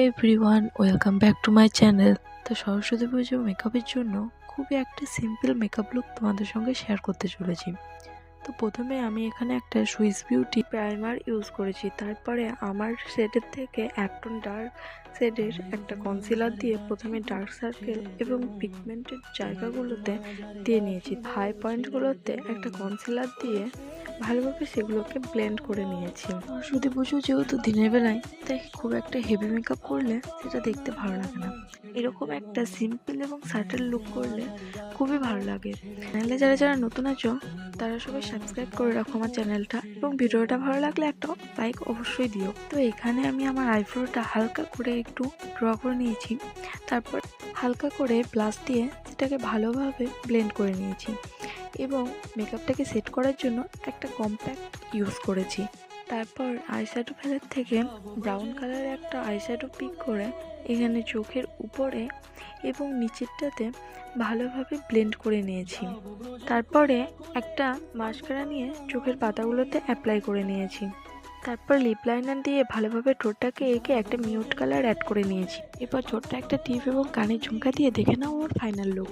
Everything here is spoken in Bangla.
Everyone, welcome back to my channel. তো সরস্বতী পুজো মেকআপের জন্য খুবই একটা সিম্পল মেকআপ লুক তোমাদের সঙ্গে শেয়ার করতে চলেছি। তো প্রথমে আমি এখানে একটা সুইস বিউটি প্রাইমার ইউজ করেছি। তারপরে আমার শেডের থেকে এক টোন ডার্ক শেডের একটা কনসিলার দিয়ে প্রথমে ডার্ক সার্কেল এবং পিগমেন্টের জায়গাগুলোতে দিয়ে নিয়েছি। হাই পয়েন্টগুলোতে একটা কনসিলার দিয়ে ভালোভাবে সেগুলোকে ব্লেন্ড করে নিয়েছি। সরস্বতী পুজো যেহেতু দিনের বেলায়, তাই খুব একটা হেভি মেকআপ করলে সেটা দেখতে ভালো লাগে না। এরকম একটা সিম্পল এবং সাটেল লুক করলে খুবই ভালো লাগে। চ্যানেলে যারা যারা নতুন আছো তারা সবাই সাবস্ক্রাইব করে রাখো আমার চ্যানেলটা, এবং ভিডিওটা ভালো লাগলে একটা লাইক অবশ্যই দিও। তো এখানে আমি আমার আইব্রোটা হালকা করে একটু ড্র করে নিয়েছি। তারপর হালকা করে ব্লাশ দিয়ে সেটাকে ভালোভাবে ব্লেন্ড করে নিয়েছি এবং মেকআপটাকে সেট করার জন্য একটা কম্প্যাক্ট ইউজ করেছি। তারপর আইশ্যাডো প্যালেট থেকে ব্রাউন কালারের একটা আইশ্যাডো পিক করে এখানে চোখের উপরে এবং নিচেরটাতে ভালোভাবে ব্লেন্ড করে নিয়েছি। তারপরে একটা মাস্কারা নিয়ে চোখের পাতাগুলোতে অ্যাপ্লাই করে নিয়েছি। তারপর লিপ লাইনার দিয়ে ভালোভাবে ঠোঁটটাকে এঁকে একটা মিউট কালার অ্যাড করে নিয়েছি। এরপর ছোট্ট একটা টিপ এবং কানের ঝুমকা দিয়ে দেখে নাও ওর ফাইনাল লুক।